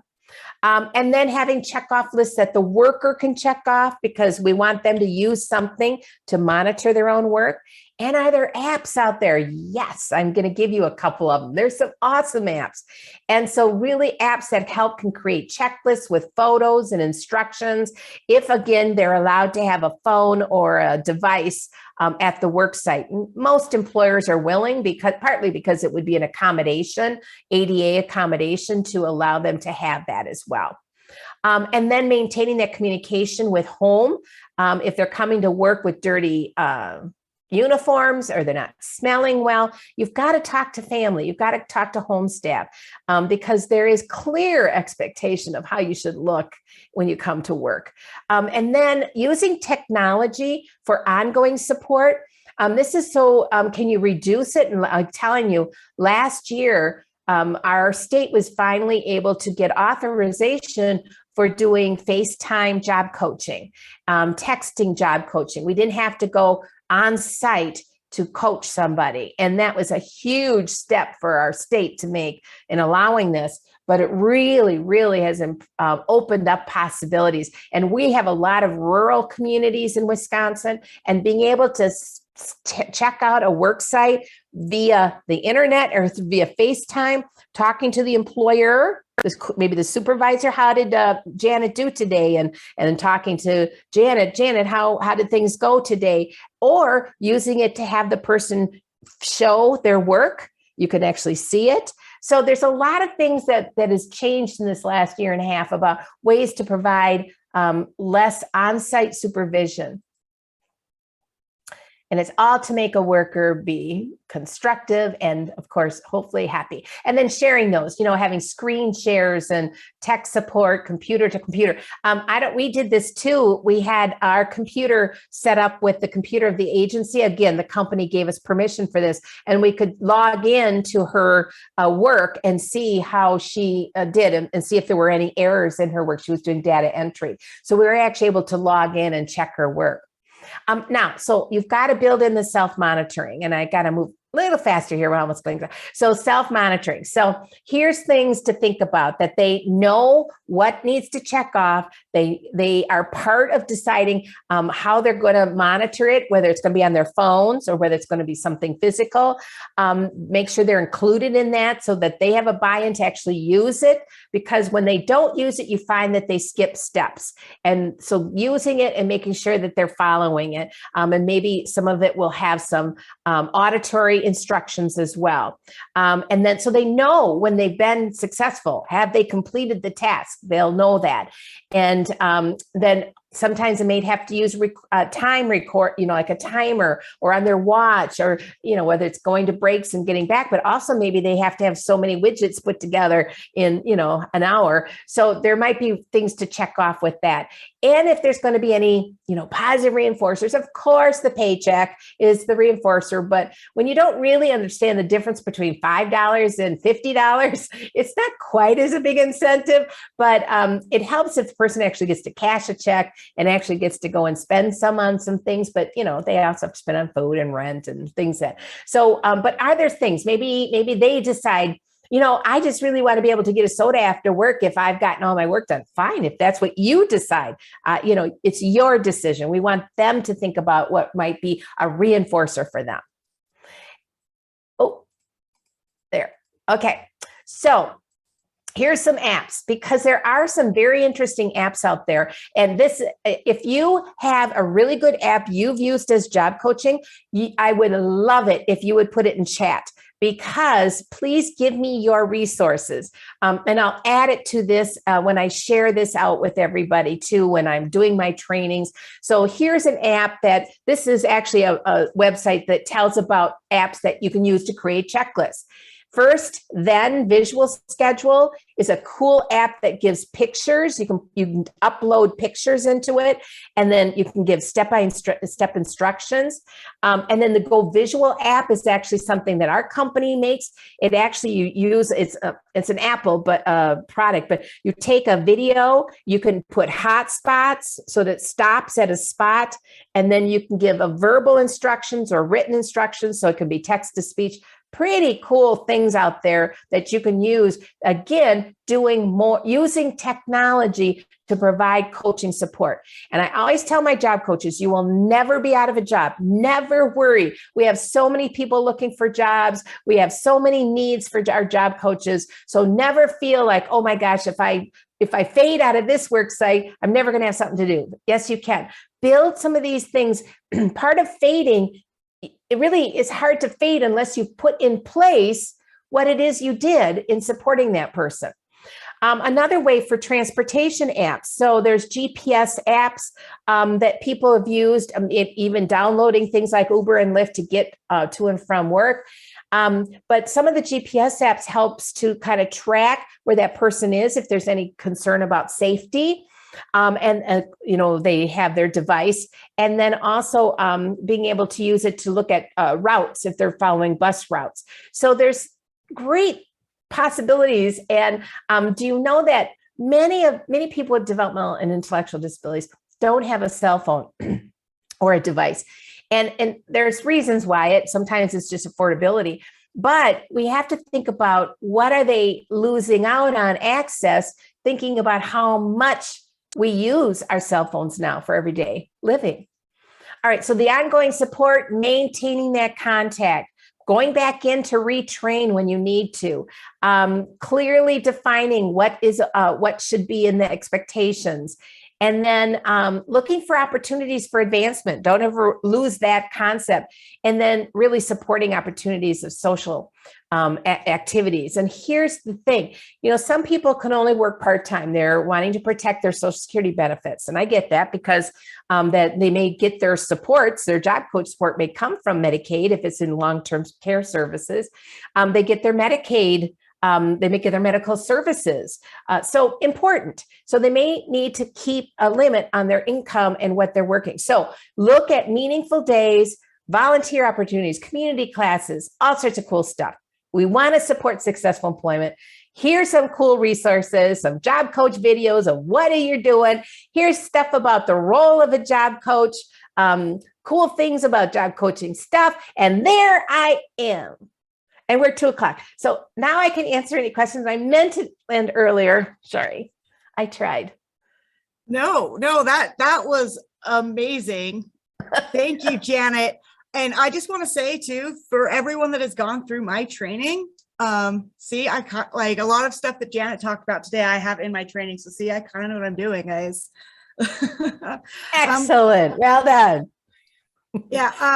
And then having checkoff lists that the worker can check off because we want them to use something to monitor their own work. And are there apps out there? Yes, I'm going to give you a couple of them. There's some awesome apps. And so really apps that can create checklists with photos and instructions. If again, they're allowed to have a phone or a device at the work site. Most employers are willing partly because it would be an accommodation, ADA accommodation, to allow them to have that as well. And then maintaining that communication with home. If they're coming to work with dirty uniforms or they're not smelling well, you've got to talk to family. You've got to talk to home staff because there is clear expectation of how you should look when you come to work. And then using technology for ongoing support. This is so, can you reduce it? And I'm telling you, last year, our state was finally able to get authorization for doing FaceTime job coaching, texting job coaching. We didn't have to go on site to coach somebody. And that was a huge step for our state to make in allowing this, but it really has opened up possibilities. And we have a lot of rural communities in Wisconsin, and being able to check out a work site via the internet or via FaceTime, talking to the employer, maybe the supervisor, how did Janet do today? And talking to Janet, how did things go today? Or using it to have the person show their work. You can actually see it. So there's a lot of things that has changed in this last year and a half about ways to provide less on-site supervision. And it's all to make a worker be constructive and, of course, hopefully happy. And then sharing those, having screen shares and tech support, computer to computer. We did this too. We had our computer set up with the computer of the agency. Again, the company gave us permission for this, and we could log in to her work and see how she did and see if there were any errors in her work. She was doing data entry. So we were actually able to log in and check her work. Now, so you've got to build in the self-monitoring, and I got to move a little faster here. We're almost going. So self-monitoring. So here's things to think about, that they know what needs to check off. They are part of deciding how they're going to monitor it, whether it's going to be on their phones or whether it's going to be something physical. Make sure they're included in that so that they have a buy-in to actually use it, because when they don't use it, you find that they skip steps. And so using it and making sure that they're following it, and maybe some of it will have some auditory instructions as well. And then so they know when they've been successful, have they completed the task? They'll know that. And then sometimes they may have to use time record, like a timer or on their watch, or, whether it's going to breaks and getting back, but also maybe they have to have so many widgets put together in, an hour. So there might be things to check off with that. And if there's going to be any, positive reinforcers, of course, the paycheck is the reinforcer. But when you don't really understand the difference between $5 and $50, it's not quite as a big incentive, but it helps if the person actually gets to cash a check and actually gets to go and spend some on some things, but they also have to spend on food and rent and things that. So, but are there things, maybe they decide, I just really want to be able to get a soda after work if I've gotten all my work done. Fine, if that's what you decide. It's your decision. We want them to think about what might be a reinforcer for them. Oh, there. Okay. So here's some apps, because there are some very interesting apps out there. And if you have a really good app you've used as job coaching, I would love it if you would put it in chat, because please give me your resources. And I'll add it to this when I share this out with everybody too, when I'm doing my trainings. So here's an app this is actually a website that tells about apps that you can use to create checklists. First, then Visual Schedule is a cool app that gives pictures. You can upload pictures into it, and then you can give step-by-step instructions. And then the Go Visual app is actually something that our company makes. It actually it's an Apple product, but you take a video, you can put hotspots so that it stops at a spot, and then you can give a verbal instructions or written instructions, so it can be text to speech. Pretty cool things out there that you can use. Again, using technology to provide coaching support. And I always tell my job coaches, you will never be out of a job. Never worry. We have so many people looking for jobs. We have so many needs for our job coaches. So never feel like, oh my gosh, if I fade out of this work site, I'm never going to have something to do. Yes, you can. Build some of these things. Part of fading, it really is hard to fade unless you put in place what it is you did in supporting that person. Another way for transportation apps. So there's GPS apps that people have used, even downloading things like Uber and Lyft to get to and from work. But some of the GPS apps helps to kind of track where that person is if there's any concern about safety. They have their device, and then also being able to use it to look at routes if they're following bus routes. So there's great possibilities. And do you know that many people with developmental and intellectual disabilities don't have a cell phone or a device? And there's reasons why. Sometimes it's just affordability. But we have to think about, what are they losing out on access, thinking about how much we use our cell phones now for everyday living. All right, so the ongoing support, maintaining that contact, going back in to retrain when you need to, clearly defining what should be in the expectations, and then looking for opportunities for advancement. Don't ever lose that concept. And then really supporting opportunities of social activities. And here's the thing, some people can only work part-time. They're wanting to protect their Social Security benefits. And I get that, because that they may get their supports, their job coach support may come from Medicaid if it's in long-term care services. They get their Medicaid, they may get their medical services. So important. So they may need to keep a limit on their income and what they're working. So look at meaningful days, volunteer opportunities, community classes, all sorts of cool stuff. We want to support successful employment. Here's some cool resources, some job coach videos of what are you doing. Here's stuff about the role of a job coach, cool things about job coaching stuff. And there I am. And we're 2:00. So now I can answer any questions I meant to end earlier. Sorry, I tried. No, that was amazing. Thank you, Janet. And I just want to say too, for everyone that has gone through my training, like a lot of stuff that Janet talked about today, I have in my training. So I kind of know what I'm doing, guys. Excellent. Well done. Yeah.